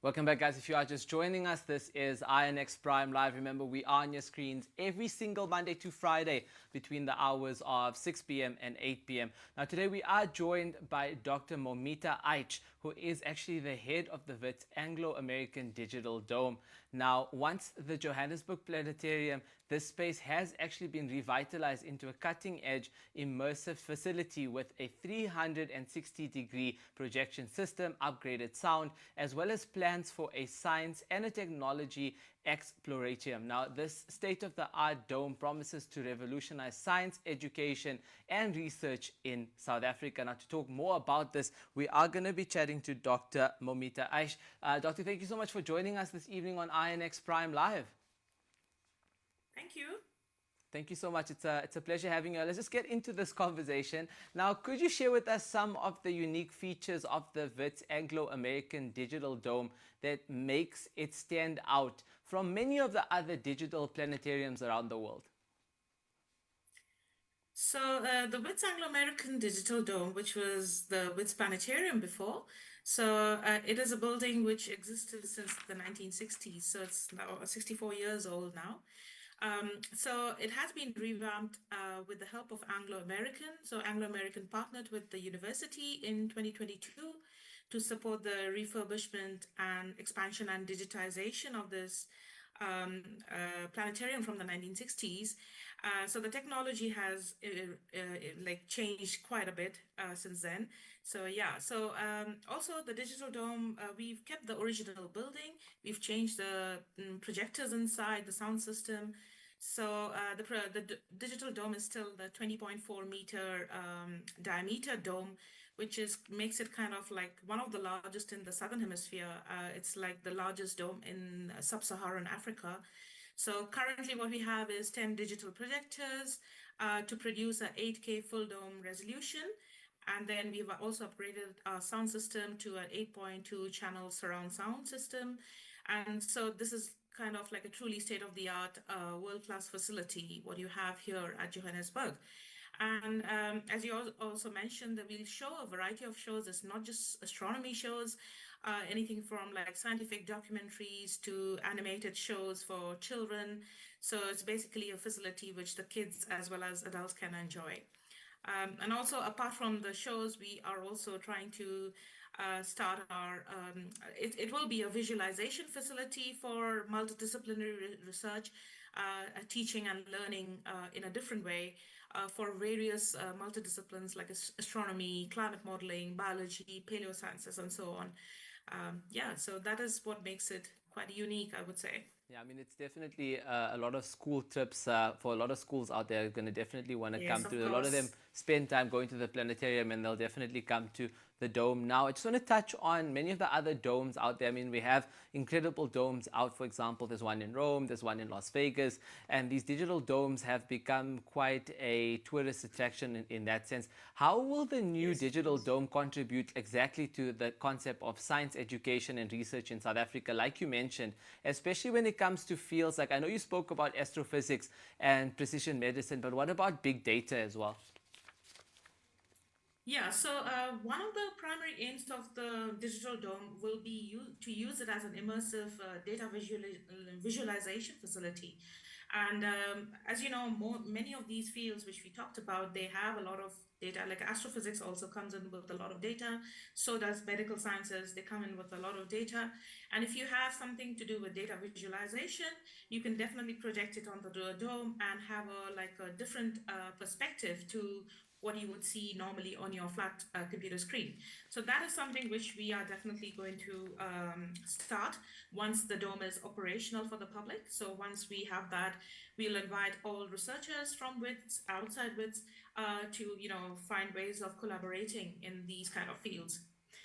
Welcome back, guys. If you are just joining us, this is INX Prime Live. Remember, we are on your screens every single Monday to Friday between the hours of 6 p.m. and 8 p.m. Now, today we are joined by Dr. Moumita Aich, who is actually the head of the Wits Anglo American Digital Dome. Now, once the Johannesburg Planetarium, this space has actually been revitalized into a cutting-edge immersive facility with a 360-degree projection system, upgraded sound, as well as plans for a science and a technology exploratorium. Now, this state-of-the-art dome promises to revolutionize science, education, and research in South Africa. Now, to talk more about this, we are going to be chatting to Dr. Moumita Aich. Doctor, thank you so much for joining us this evening on INX Prime Live. Thank you. Thank you so much. It's a pleasure having you. Let's just get into this conversation. Now, could you share with us some of the unique features of the Wits Anglo American Digital Dome that makes it stand out from many of the other digital planetariums around the world? So the Wits Anglo American Digital Dome, which was the Wits Planetarium before, it is a building which existed since the 1960s. So it's now 64 years old now. So it has been revamped with the help of Anglo American. So Anglo American partnered with the university in 2022 to support the refurbishment and expansion and digitization of this planetarium from the 1960s. So the technology has like changed quite a bit since then. So yeah, also the digital dome, we've kept the original building. We've changed the projectors inside, the sound system. So the digital dome is still the 20.4 meter diameter dome, which makes it kind of like one of the largest in the Southern Hemisphere. It's like the largest dome in sub-Saharan Africa. So currently what we have is 10 digital projectors to produce a 8K full dome resolution. And then we've also upgraded our sound system to an 8.2 channel surround sound system. And so this is kind of like a truly state-of-the-art world-class facility, what you have here at Johannesburg. And as you also mentioned, that we'll show a variety of shows. It's not just astronomy shows, anything from like scientific documentaries to animated shows for children. So it's basically a facility which the kids as well as adults can enjoy. And also, apart from the shows, we are also trying to start it will be a visualization facility for multidisciplinary research, teaching and learning in a different way for various multidisciplines like astronomy, climate modeling, biology, paleosciences, and so on. Yeah, so that is what makes it quite unique, I would say. Yeah, I mean, it's definitely a lot of school trips for a lot of schools out there are going to definitely want to Yes, come of to. A lot of them course. spend time going to the planetarium and they'll definitely come to the dome. Now, I just want to touch on many of the other domes out there. I mean, we have incredible domes out. For example, there's one in Rome, there's one in Las Vegas, and these digital domes have become quite a tourist attraction in that sense. How will the new Yes, of digital course. dome contribute exactly to the concept of science education and research in South Africa, like you mentioned, especially when it comes to fields like, I know you spoke about astrophysics and precision medicine, but what about big data as well? Yeah, so one of the primary aims of the digital dome will be to use it as an immersive data visualization facility. And as you know, many of these fields which we talked about, they have a lot of data. Like astrophysics also comes in with a lot of data. So does medical sciences. They come in with a lot of data. And if you have something to do with data visualization, you can definitely project it on the dome and have a different perspective to what you would see normally on your flat computer screen. So that is something which we are definitely going to start once the dome is operational for the public. So once we have that, we'll invite all researchers from WITS, outside WITS, to find ways of collaborating in these kind of fields.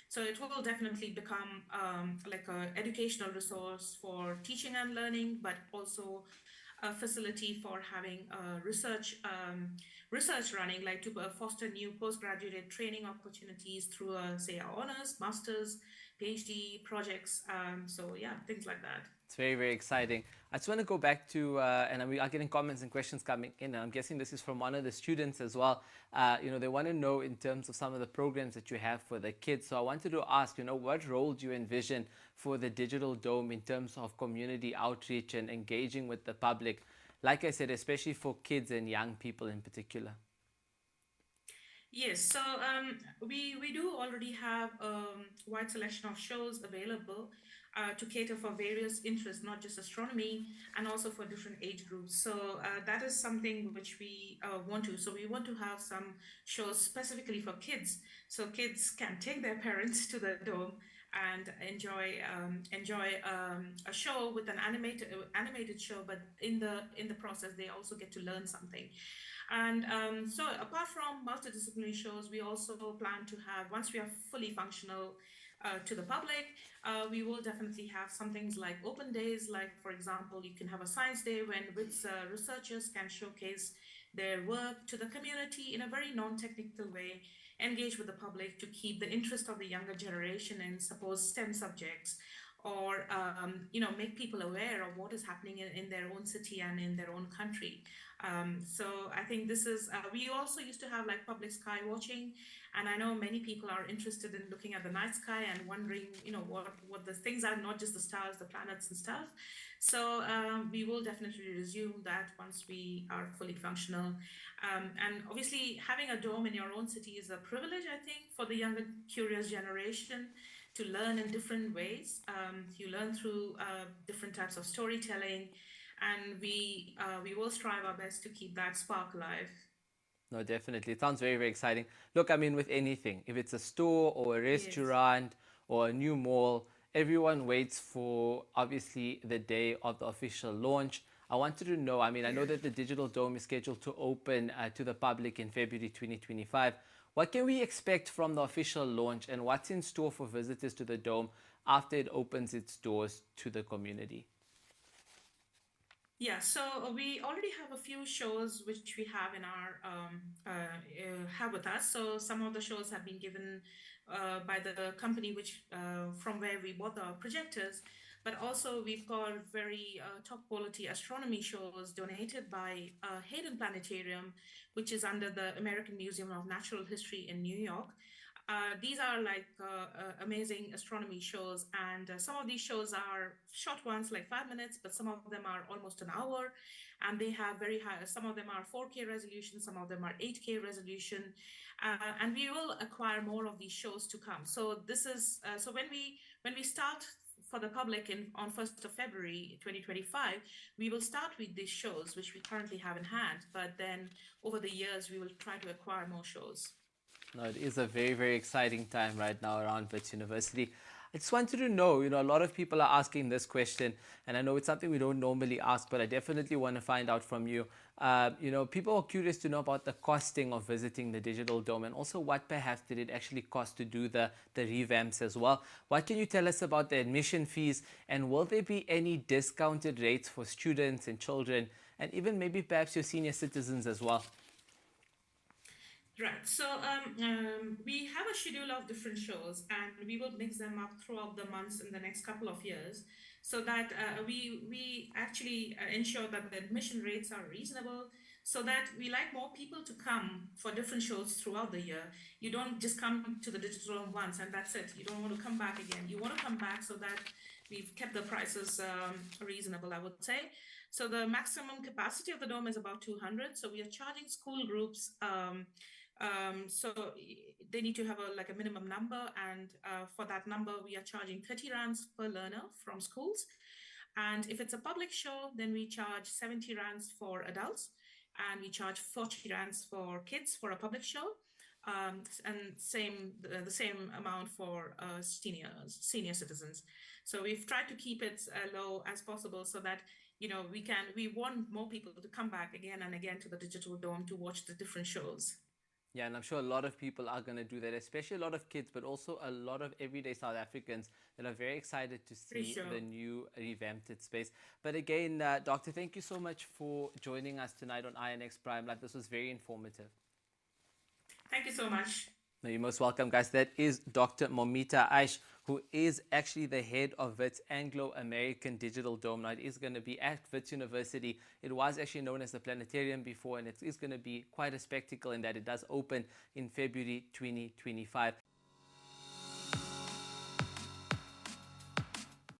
So it will definitely become like an educational resource for teaching and learning, but also a facility for having research running, like to foster new postgraduate training opportunities through, say, our honors, masters, PhD projects. So yeah, things like that. It's very, very exciting. I just want to go back to, and we are getting comments and questions coming in, and I'm guessing this is from one of the students as well. They want to know in terms of some of the programs that you have for the kids. So I wanted to ask, what role do you envision for the Digital Dome in terms of community outreach and engaging with the public? Like I said, especially for kids and young people in particular. Yes, so we do already have wide selection of shows available to cater for various interests, not just astronomy, and also for different age groups. So that is something which we want to. So we want to have some shows specifically for kids, so kids can take their parents to the dome and enjoy a show with an animated show, but in the process they also get to learn something. And so, apart from multidisciplinary shows, we also plan to have, once we are fully functional to the public, we will definitely have some things like open days. Like, for example, you can have a science day when Wits researchers can showcase their work to the community in a very non-technical way, engage with the public to keep the interest of the younger generation in, suppose, STEM subjects, or make people aware of what is happening in their own city and in their own country. So I think this is, we also used to have like public sky watching, and I know many people are interested in looking at the night sky and wondering, what the things are, not just the stars, the planets and stuff. So we will definitely resume that once we are fully functional. And obviously, having a dome in your own city is a privilege, I think, for the younger, curious generation to learn in different ways. You learn through different types of storytelling, and we will strive our best to keep that spark alive. No, definitely. It sounds very, very exciting. Look, I mean, with anything, if it's a store or a Yes. restaurant or a new mall, everyone waits for obviously the day of the official launch. I wanted to know, I mean, I know Yeah. that the Digital Dome is scheduled to open to the public in February 2025. What can we expect from the official launch, and what's in store for visitors to the Dome after it opens its doors to the community? Yeah, so we already have a few shows which we have in our have with us. So some of the shows have been given by the company which from where we bought the projectors, but also we've got very top quality astronomy shows donated by Hayden Planetarium, which is under the American Museum of Natural History in New York. These are like amazing astronomy shows, and some of these shows are short ones, like 5 minutes, but some of them are almost an hour, and they have very high. Some of them are 4K resolution, some of them are 8K resolution, and we will acquire more of these shows to come. So this is so when we start for the public on 1st of February 2025, we will start with these shows which we currently have in hand, but then over the years we will try to acquire more shows. No, it is a very, very exciting time right now around Wits University. I just wanted to know, a lot of people are asking this question, and I know it's something we don't normally ask, but I definitely want to find out from you. People are curious to know about the costing of visiting the Digital Dome, and also what perhaps did it actually cost to do the revamps as well. What can you tell us about the admission fees, and will there be any discounted rates for students and children, and even maybe perhaps your senior citizens as well? Right. So we have a schedule of different shows, and we will mix them up throughout the months in the next couple of years, so that we actually ensure that the admission rates are reasonable, so that we like more people to come for different shows throughout the year. You don't just come to the digital room once and that's it. You don't want to come back again. You want to come back, so that we've kept the prices reasonable, I would say. So the maximum capacity of the dome is about 200. So we are charging school groups. So they need to have a minimum number, and for that number, we are charging 30 rands per learner from schools. And if it's a public show, then we charge 70 rands for adults, and we charge 40 rands for kids for a public show, and the same amount for senior citizens. So we've tried to keep it low as possible, so that we want more people to come back again and again to the digital dome to watch the different shows. Yeah, and I'm sure a lot of people are going to do that, especially a lot of kids, but also a lot of everyday South Africans that are very excited to Pretty see the sure. new revamped space. But again, Doctor, thank you so much for joining us tonight on INX Prime Live. This was very informative. Thank you so much. No, you're most welcome, guys. That is Dr. Moumita Aich, who is actually the head of Wits Anglo American Digital Dome. Now, it is going to be at Wits University. It was actually known as the Planetarium before, and it is going to be quite a spectacle in that it does open in February 2025.